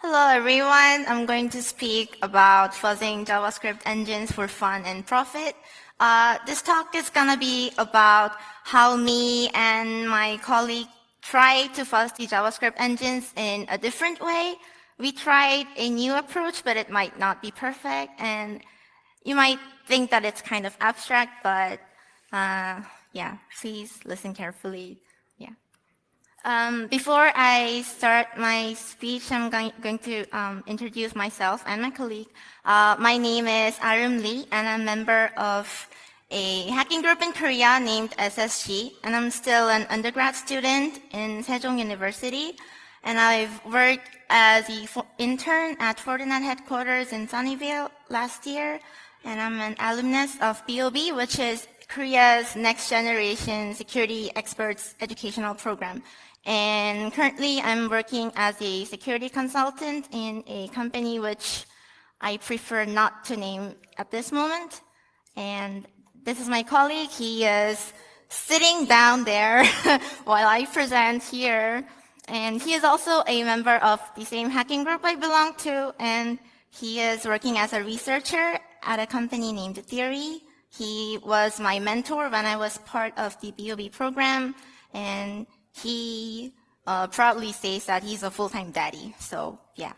Hello everyone, I'm going to speak about fuzzing JavaScript engines for fun and profit. This talk is going to be about how me and my colleague try to fuzz the JavaScript engines in a different way. We tried a new approach, but it might not be perfect, and you might think that it's kind of abstract, but yeah, please listen carefully. Yeah. Before I start my speech, I'm going to introduce myself and my colleague. My name is Areum Lee, and I'm a member of a hacking group in Korea named SSG, and I'm still an undergrad student in Sejong University. And I've worked as an intern at Fortinet headquarters in Sunnyvale last year, and I'm an alumnus of BOB, which is Korea's next generation security experts educational program. And currently I'm working as a security consultant in a company which I prefer not to name at this moment. And this is my colleague. He is sitting down there while I present here. And he is also a member of the same hacking group I belong to. And he is working as a researcher at a company named Theory. He was my mentor when I was part of the BOB program. And he proudly says that he's a full-time daddy. So yeah.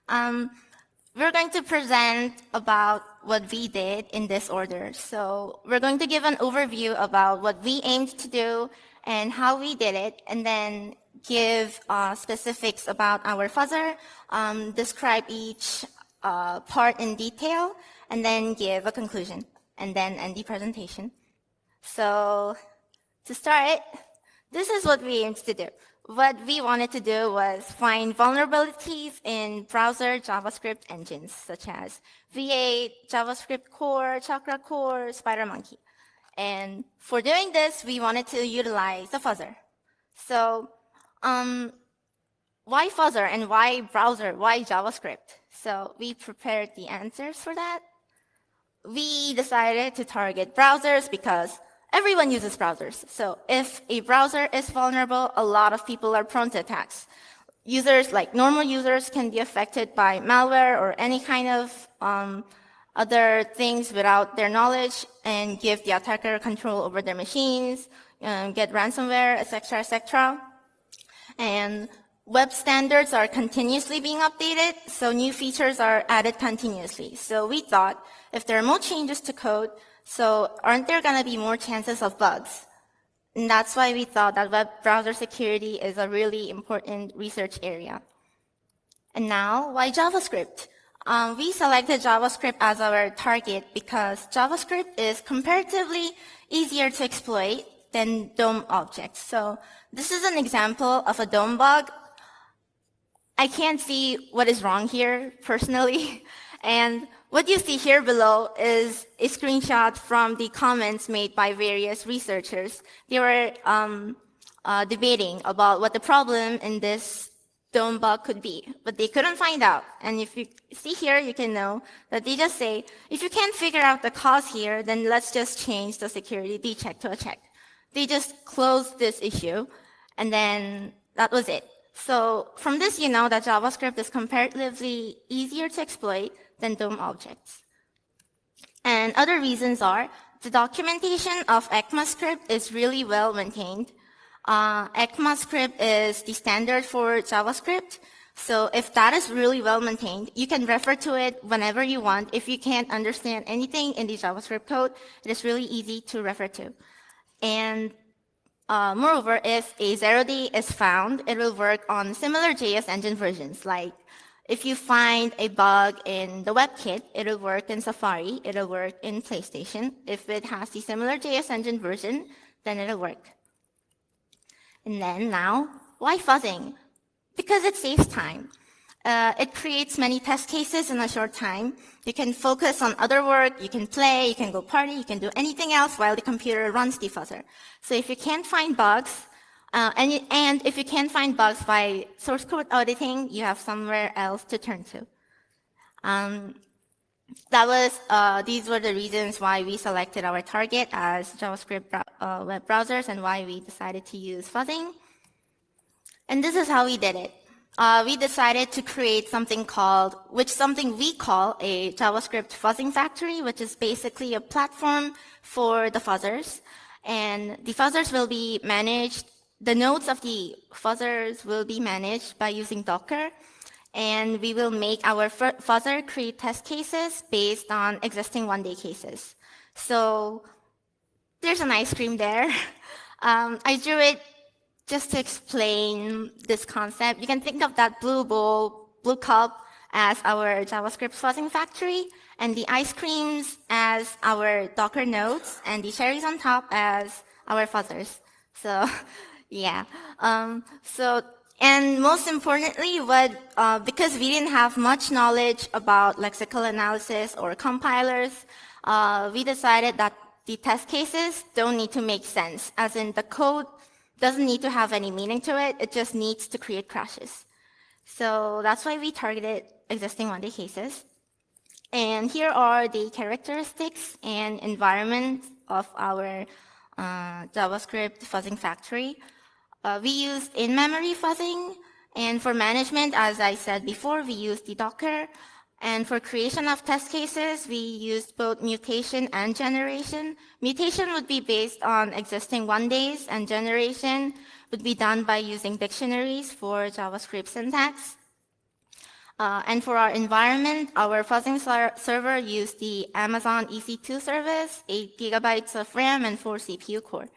We're going to present about what we did in this order. So we're going to give an overview about what we aimed to do and how we did it, and then give specifics about our fuzzer, describe each part in detail, and then give a conclusion, and then end the presentation. So to start, this is what we aimed to do. What we wanted to do was find vulnerabilities in browser JavaScript engines, such as V8, JavaScript Core, Chakra Core, SpiderMonkey. And for doing this, we wanted to utilize the fuzzer. So why fuzzer and why browser, why JavaScript? So we prepared the answers for that. We decided to target browsers because everyone uses browsers. So if a browser is vulnerable, a lot of people are prone to attacks. Users, like normal users, can be affected by malware or any kind of other things without their knowledge and give the attacker control over their machines, get ransomware, etc., etc. And web standards are continuously being updated, so new features are added continuously. So we thought if there are more changes to code, so aren't there going to be more chances of bugs? And that's why we thought that web browser security is a really important research area. And now, why JavaScript? We selected JavaScript as our target because JavaScript is comparatively easier to exploit than DOM objects. So this is an example of a DOM bug. I can't see what is wrong here personally. And what you see here below is a screenshot from the comments made by various researchers. They were debating about what the problem in this DOM bug could be, but they couldn't find out. And if you see here, you can know that they just say, if you can't figure out the cause here, then let's just change the security decheck to a check. They just closed this issue, and then that was it. So from this, you know that JavaScript is comparatively easier to exploit than DOM objects. And other reasons are the documentation of ECMAScript is really well maintained. ECMAScript is the standard for JavaScript. So if that is really well maintained, you can refer to it whenever you want. If you can't understand anything in the JavaScript code, it is really easy to refer to. And moreover, if a zero-day is found, it will work on similar JS engine versions. Like if you find a bug in the WebKit, it will work in Safari, it will work in PlayStation. If it has the similar JS engine version, then it will work. And then now, why fuzzing? Because it saves time. It creates many test cases in a short time. You can focus on other work, you can play, you can go party, you can do anything else while the computer runs the fuzzer. So if you can't find bugs, and if you can't find bugs by source code auditing, you have somewhere else to turn to. These were the reasons why we selected our target as JavaScript web browsers and why we decided to use fuzzing. And this is how we did it. we decided to create something we call a JavaScript fuzzing factory, which is basically a platform for the fuzzers. And the fuzzers will be managed, the nodes of the fuzzers will be managed by using Docker. And we will make our fuzzer create test cases based on existing one-day cases. So there's an ice cream there. I drew it just to explain this concept. You can think of that blue bowl, blue cup as our JavaScript fuzzing factory, and the ice creams as our Docker nodes, and the cherries on top as our fuzzers. So, yeah. And most importantly, because we didn't have much knowledge about lexical analysis or compilers, we decided that the test cases don't need to make sense, as in the code doesn't need to have any meaning to it. It just needs to create crashes. So that's why we targeted existing one-day cases. And here are the characteristics and environment of our JavaScript fuzzing factory. We used in-memory fuzzing, and for management, as I said before, we used the Docker. And for creation of test cases, we used both mutation and generation. Mutation would be based on existing one-days, and generation would be done by using dictionaries for JavaScript syntax. And for our environment, our fuzzing server used the Amazon EC2 service, 8 gigabytes of RAM, and 4 CPU core.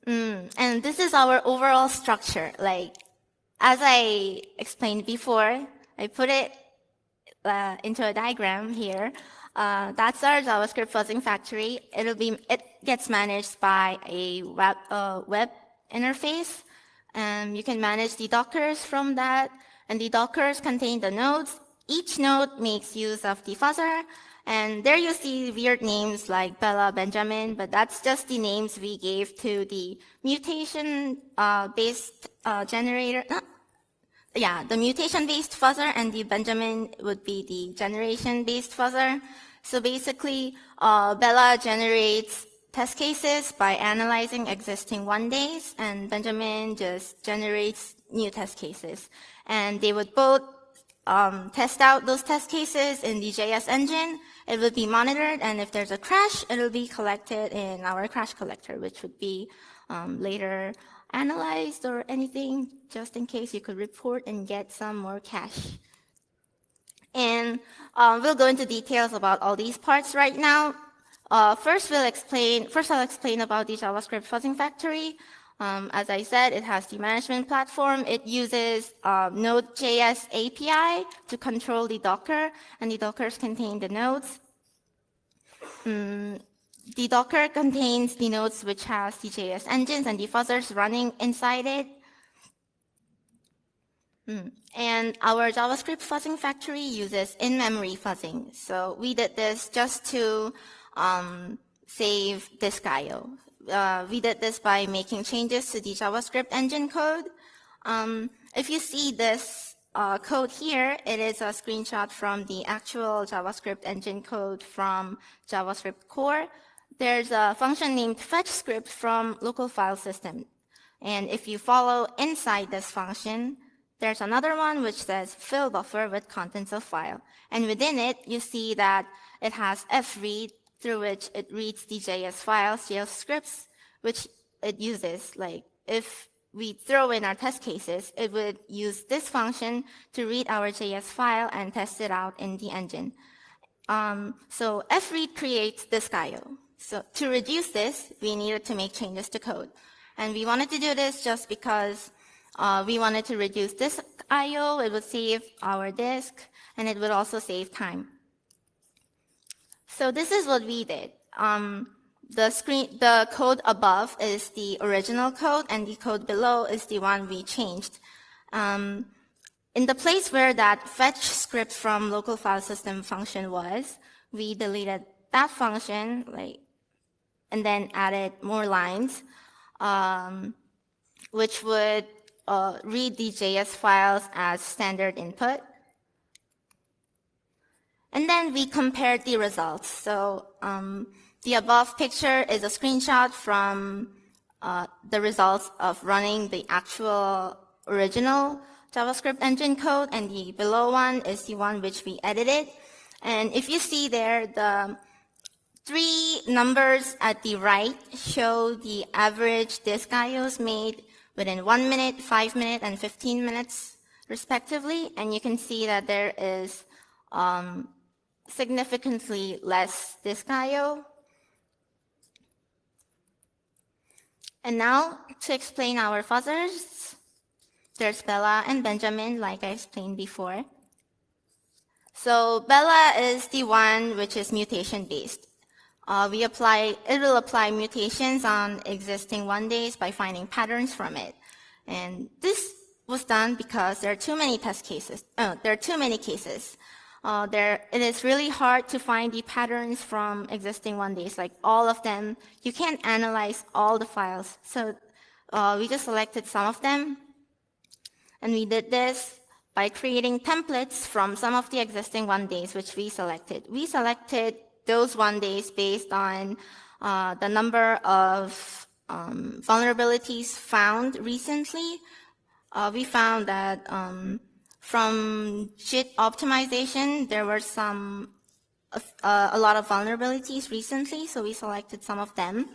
And this is our overall structure. Like, as I explained before, I put it into a diagram here. That's our JavaScript fuzzing factory. It gets managed by a web interface. You can manage the Dockers from that, and the Dockers contain the nodes. Each node makes use of the fuzzer, and there you see weird names like Bella, Benjamin, but that's just the names we gave to the mutation-based generator. The mutation-based fuzzer, and the Benjamin would be the generation-based fuzzer. So basically, Bella generates test cases by analyzing existing one-days, and Benjamin just generates new test cases. And they would both test out those test cases in the JS engine. It will be monitored, and if there's a crash, it will be collected in our crash collector, which would be later analyzed or anything, just in case you could report and get some more cash. And we'll go into details about all these parts right now. First, I'll explain about the JavaScript fuzzing factory. As I said, it has the management platform. It uses Node.js API to control the Docker, and the Dockers contain the nodes. The Docker contains the nodes which has the JS engines and the fuzzers running inside it. And our JavaScript fuzzing factory uses in-memory fuzzing. So we did this just to save disk I/O. We did this by making changes to the JavaScript engine code. If you see this code here, it is a screenshot from the actual JavaScript engine code from JavaScript core. There's a function named fetch script from local file system. And if you follow inside this function, there's another one which says fill buffer with contents of file. And within it, you see that it has fread, through which it reads the JS files, JS scripts, which it uses. Like, if we throw in our test cases, it would use this function to read our JS file and test it out in the engine. So fread creates disk I/O. So to reduce this, we needed to make changes to code. And we wanted to do this just because we wanted to reduce disk I/O. It would save our disk, and it would also save time. So this is what we did. The code above is the original code, and the code below is the one we changed. In the place where that fetch script from local file system function was, we deleted that function, and then added more lines, which would read the JS files as standard input. And then we compared the results. So the above picture is a screenshot from the results of running the actual original JavaScript engine code, and the below one is the one which we edited. And if you see there, the 3 numbers at the right show the average disk IOs made within 1 minute, 5 minutes, and 15 minutes, respectively. And you can see that there is significantly less disk IO. And now, to explain our fuzzers, there's Bella and Benjamin, like I explained before. So Bella is the one which is mutation-based. It will apply mutations on existing one-days by finding patterns from it. And this was done because there are too many test cases. There are too many cases. It is really hard to find the patterns from existing one-days, like all of them. You can't analyze all the files. So we just selected some of them. And we did this by creating templates from some of the existing one-days which we selected. We selected those one-days based on the number of vulnerabilities found recently. We found that from JIT optimization, there were a lot of vulnerabilities recently, so we selected some of them.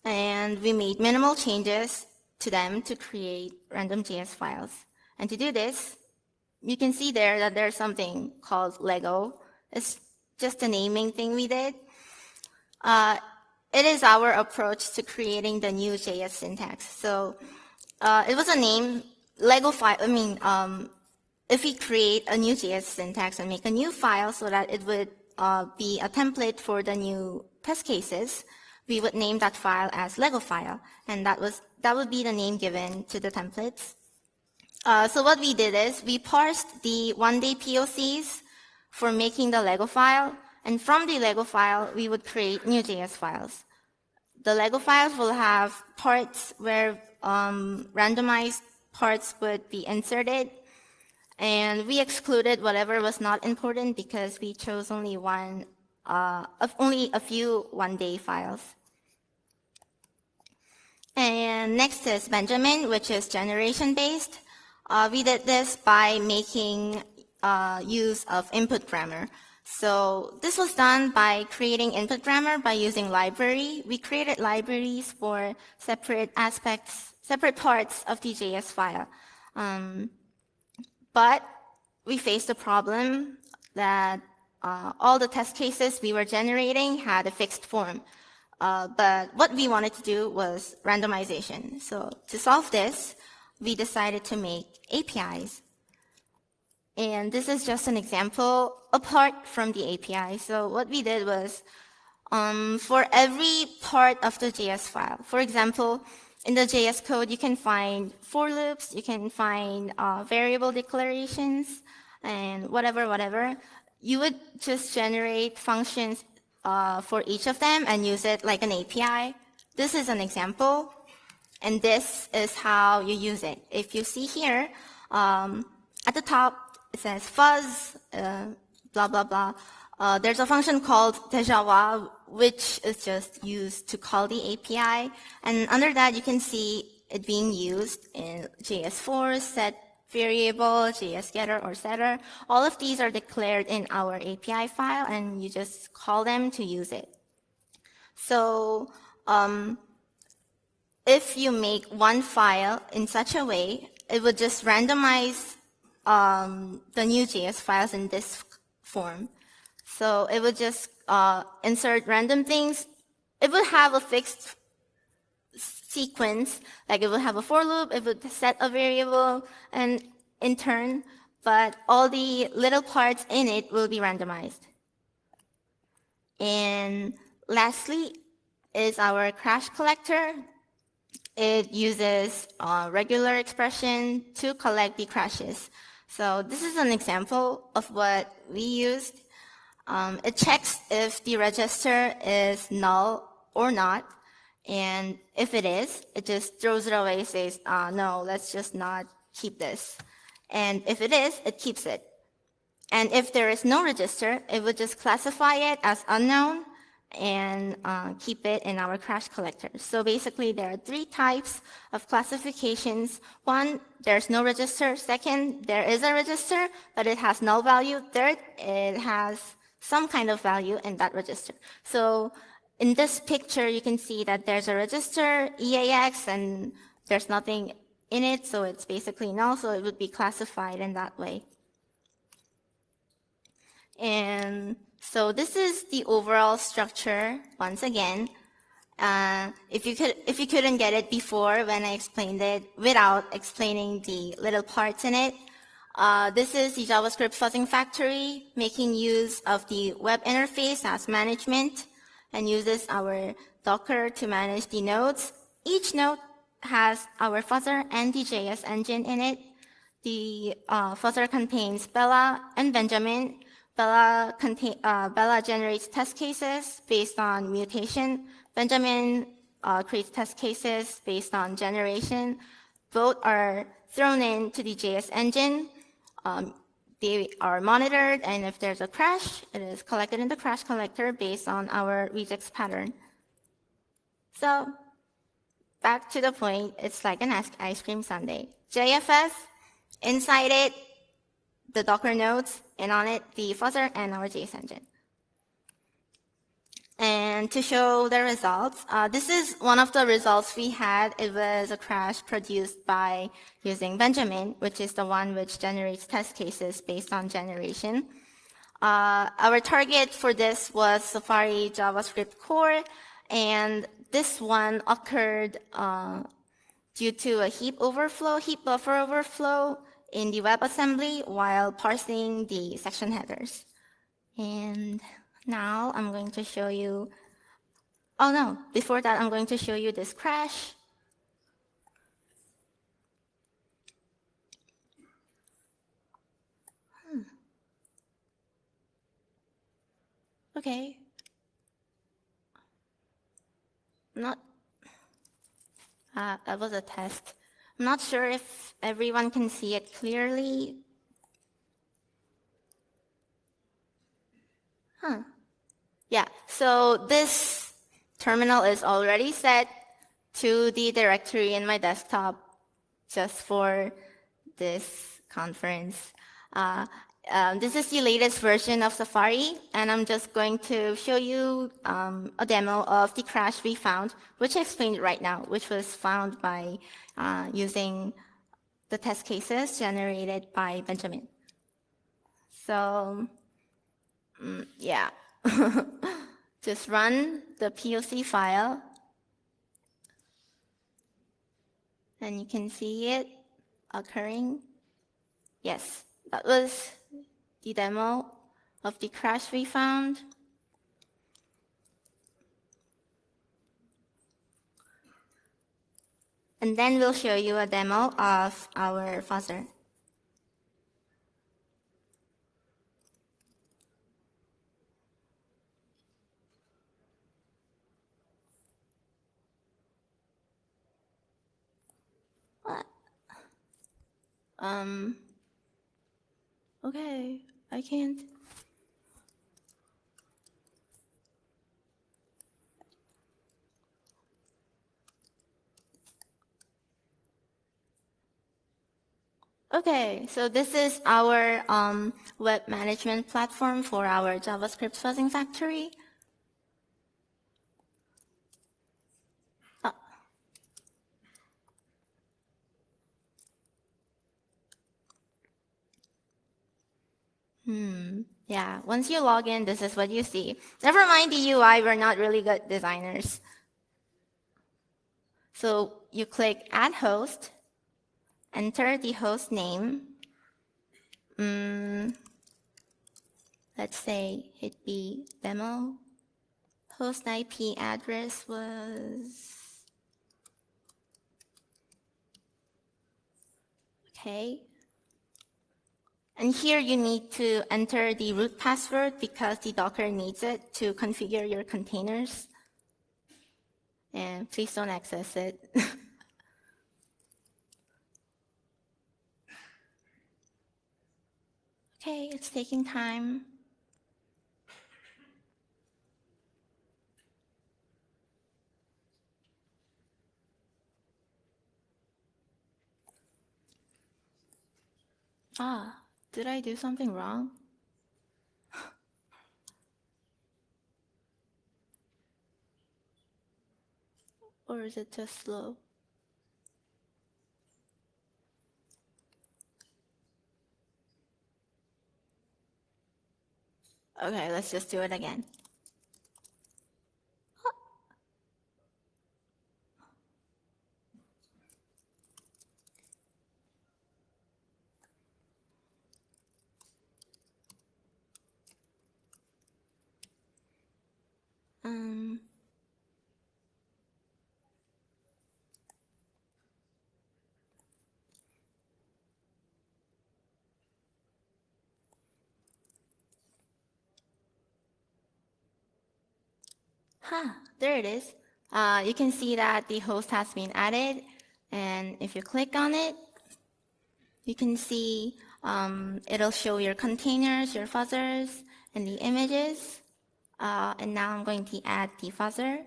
And we made minimal changes to them to create random JS files. And to do this, you can see there that there's something called Lego. It's just a naming thing we did. It is our approach to creating the new JS syntax. So it was a name, Lego file. If we create a new JS syntax and make a new file so that it would be a template for the new test cases, we would name that file as Lego file, and that would be the name given to the templates. So what we did is we parsed the one-day POCs for making the Lego file, and from the Lego file, we would create new JS files. The Lego files will have parts where randomized parts would be inserted, and we excluded whatever was not important because we chose only only a few one-day files. And next is Benjamin, which is generation-based. We did this by making use of input grammar. So this was done by creating input grammar by using library. We created libraries for separate parts of the JS file. But we faced a problem that all the test cases we were generating had a fixed form. But what we wanted to do was randomization. So to solve this, we decided to make APIs. And this is just an example apart from the API. So what we did was for every part of the JS file, for example, in the JS code, you can find for loops, you can find variable declarations, and whatever. You would just generate functions for each of them and use it like an API. This is an example, and this is how you use it. If you see here, at the top, it says fuzz, blah, blah, blah. There's a function called dejawa, which is just used to call the API. And under that, you can see it being used in JS4, set variable, JS getter or setter. All of these are declared in our API file, and you just call them to use it. So if you make one file in such a way, it would just randomize the new JS files in this form. So it would just insert random things. It would have a fixed sequence, like it would have a for loop, it would set a variable and in turn, but all the little parts in it will be randomized. And lastly is our crash collector. It uses regular expression to collect the crashes. So this is an example of what we used. It checks if the register is null or not. And if it is, it just throws it away, says, no, let's just not keep this. And if it is, it keeps it. And if there is no register, it would just classify it as unknown and keep it in our crash collector. So basically, there are 3 types of classifications. One, there's no register. Second, there is a register, but it has null value. Third, it has some kind of value in that register. So in this picture, you can see that there's a register, EAX, and there's nothing in it, so it's basically null, so it would be classified in that way. And so this is the overall structure once again. If you couldn't get it before when I explained it without explaining the little parts in it, this is the JavaScript fuzzing factory making use of the web interface as management and uses our Docker to manage the nodes. Each node has our fuzzer and the JS engine in it. The fuzzer contains Bella and Benjamin. Bella generates test cases based on mutation. Benjamin creates test cases based on generation. Both are thrown into the JS engine. They are monitored, and if there's a crash, it is collected in the crash collector based on our regex pattern. So back to the point, it's like an ice cream sundae. JFS, inside it, the Docker nodes, and on it, the fuzzer and our JS engine. And to show the results, this is one of the results we had. It was a crash produced by using Benjamin, which is the one which generates test cases based on generation. Our target for this was Safari JavaScript core, and this one occurred due to a heap buffer overflow in the WebAssembly while parsing the section headers. And now I'm going to show you, before that I'm going to show you this crash. Okay. That was a test. I'm not sure if everyone can see it clearly. Yeah, so this terminal is already set to the directory in my desktop just for this conference. This is the latest version of Safari, and I'm just going to show you a demo of the crash we found, which I explained right now, which was found by using the test cases generated by Benjamin. So, yeah. Just run the POC file, and you can see it occurring. Yes, that was the demo of the crash we found. And then we'll show you a demo of our fuzzer. What? Okay, I can't. Okay, so this is our web management platform for our JavaScript fuzzing factory. Yeah, once you log in, this is what you see. Never mind the UI, we're not really good designers. So you click Add Host, enter the host name. Let's say it be demo. Host IP address was... Okay. And here you need to enter the root password because the Docker needs it to configure your containers. And please don't access it. Okay, it's taking time. Did I do something wrong? Or is it just slow? Okay, let's just do it again. There it is. You can see that the host has been added, and if you click on it, you can see it'll show your containers, your fuzzers, and the images. And now I'm going to add the fuzzer.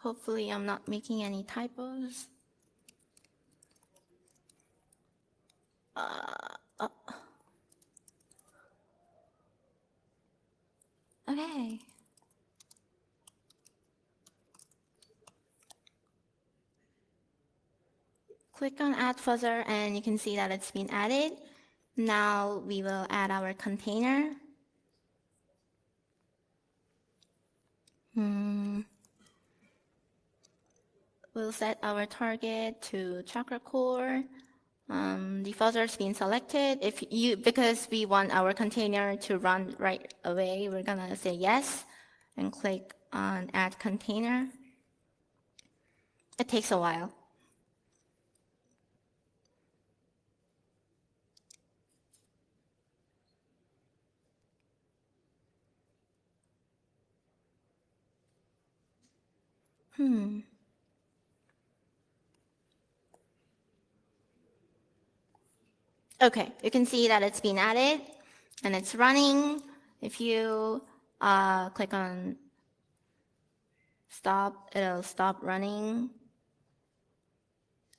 Hopefully I'm not making any typos. Okay. Click on Add Fuzzer and you can see that it's been added. Now we will add our container. We'll set our target to chakra core. The fuzzer's been selected. Because we want our container to run right away, we're gonna say yes and click on Add Container. It takes a while. Okay, you can see that it's been added and it's running. If you click on stop, it'll stop running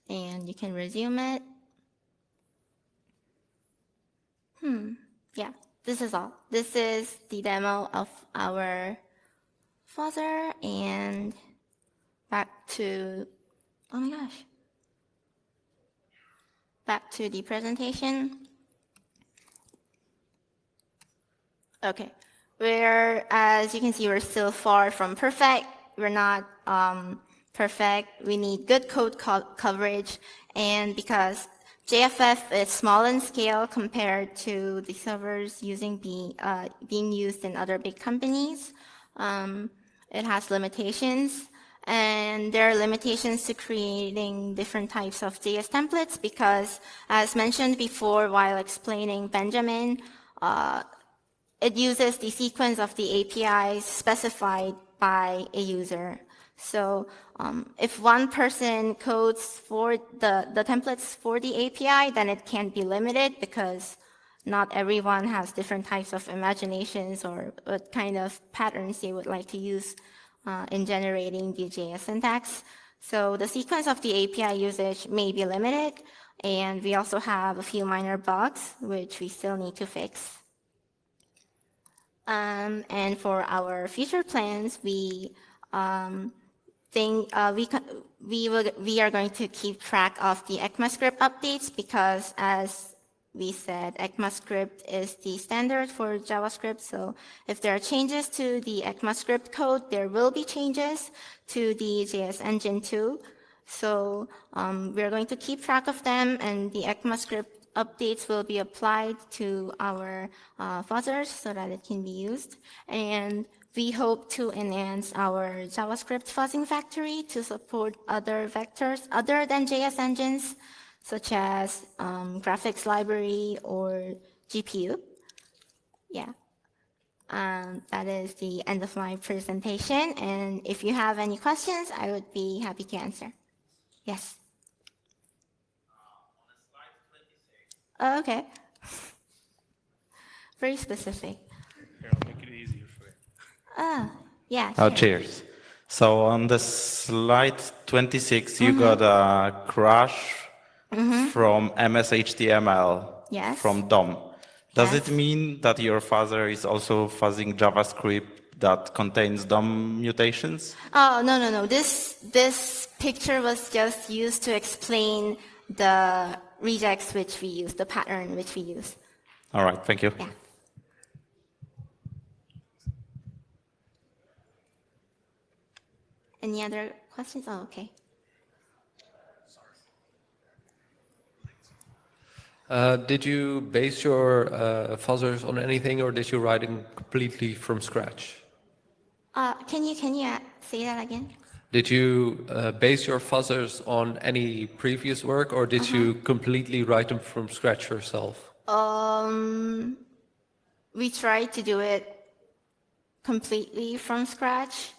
and you can resume it. Yeah, this is all. This is the demo of our fuzzer, and back to, oh my gosh, back to the presentation. Okay, as you can see, we're still far from perfect. We're not perfect. We need good code coverage, and because JFF is small in scale compared to the servers being used in other big companies, it has limitations. And there are limitations to creating different types of JS templates because, as mentioned before while explaining Benjamin, it uses the sequence of the APIs specified by a user. So if one person codes for the templates for the API, then it can't be limited because not everyone has different types of imaginations or what kind of patterns they would like to use in generating the JS syntax. So the sequence of the API usage may be limited, and we also have a few minor bugs which we still need to fix. And for our future plans, we are going to keep track of the ECMAScript updates because, as we said, ECMAScript is the standard for JavaScript. So if there are changes to the ECMAScript code, there will be changes to the JS engine too. So we're going to keep track of them, and the ECMAScript updates will be applied to our fuzzers so that it can be used. And we hope to enhance our JavaScript fuzzing factory to support other vectors other than JS engines, such as graphics library or GPU. Yeah. That is the end of my presentation. And if you have any questions, I would be happy to answer. Yes. Okay. Very specific. Here, I'll make it easier for you. Yeah, Oh, sure. cheers. So on the slide 26, you got a crash from MS-HTML Yes. from DOM. Does Yes. it mean that your father is also fuzzing JavaScript that contains DOM mutations? Oh, no. This picture was just used to explain the regex which we use, the pattern which we use. All right, thank you. Yeah. Any other questions? Oh, okay. Did you base your fuzzers on anything, or did you write them completely from scratch? Can you say that again? Did you base your fuzzers on any previous work, or did you completely write them from scratch yourself? We tried to do it completely from scratch.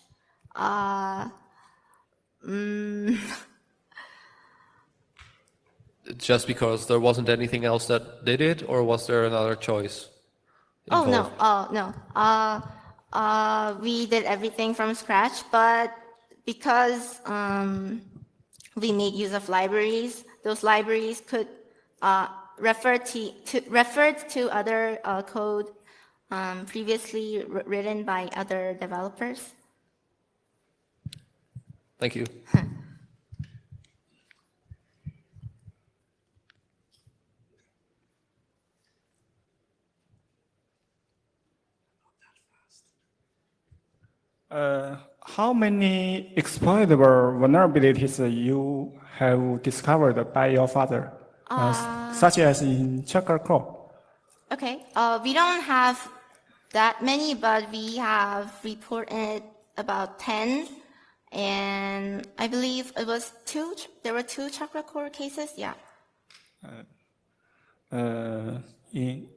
Just because there wasn't anything else that did it, or was there another choice involved? No. We did everything from scratch, but because we made use of libraries, those libraries could refer to other code previously written by other developers. Thank you. How many exploitable vulnerabilities you have discovered by your father, such as in checker code? Okay, we don't have that many, but we have reported about 10, and I believe it was there were two chakra core cases, yeah. In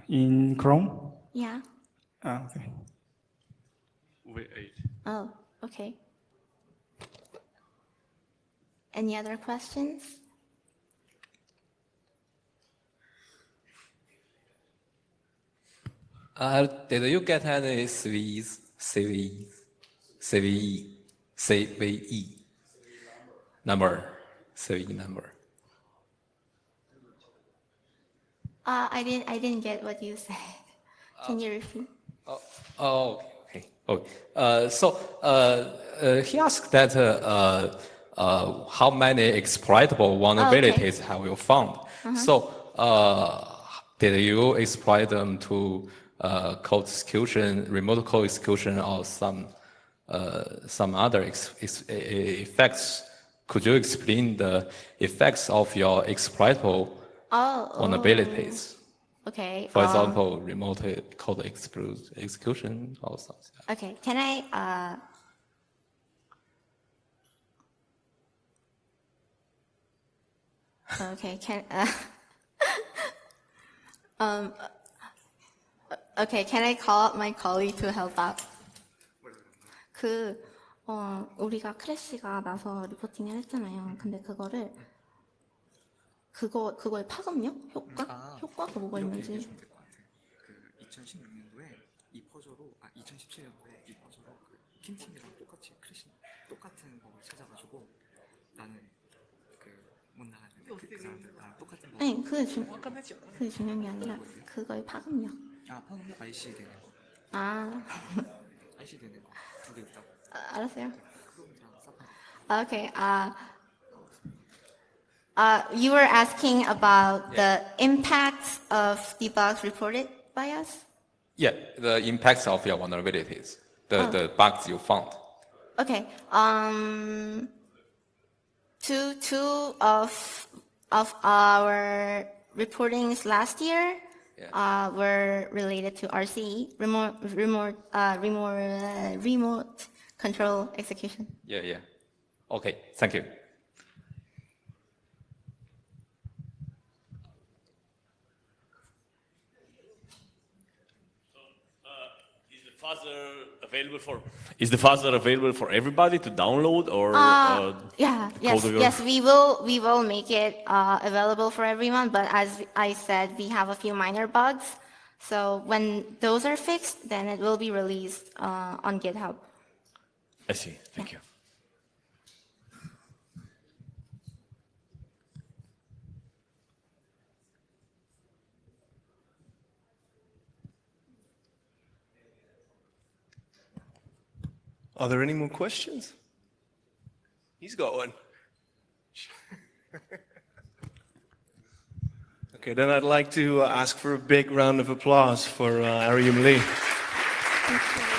in Chrome? Yeah. Okay. Wait. Oh, okay. Any other questions? Did you get any CVE number? CVE number. I didn't get what you said. Can you repeat? Okay. He asked that how many exploitable vulnerabilities have you found? So, did you exploit them to code execution, remote code execution, or some other effects? Could you explain the effects of your exploitable vulnerabilities? Okay. For example, remote code execution or something. Okay. Can I? Okay. Okay. Can I call up my colleague to help out? 우리가 크래시가 나서 리포팅을 했잖아요. 근데 그거의 파급력? 효과가 뭐가 있는지. 얘기해 주면 될 것 같아. 그 2016년도에 이 퍼저로, 2017년도에 이 퍼저로 그 킨팅이랑 똑같이 똑같은 법을 찾아가지고 나는 못 나갔는데 그 사람들 나랑 똑같은 법. 아니, 그게 중요한 게 아니라 그거의 파급력. 파급력 IC 되는 거. IC 되는 거. 두 개 있다고. 알았어요. 크롬이랑 사파리. Okay. You were asking about the impacts of the bugs reported by us? Yeah, the impacts of your vulnerabilities, the bugs you found. Okay. Two of our reportings last year were related to RCE, remote control execution. Yeah. Okay, thank you. Is the fuzzer available available for? Is the fuzzer available for everybody to download, or Yeah, yes, Code of your- yes, we will make it available for everyone, but as I said, we have a few minor bugs. So when those are fixed, then it will be released on GitHub. I see. Thank you. Are there any more questions? He's got one. Okay, then I'd like to ask for a big round of applause for Areum Lee. Thank you.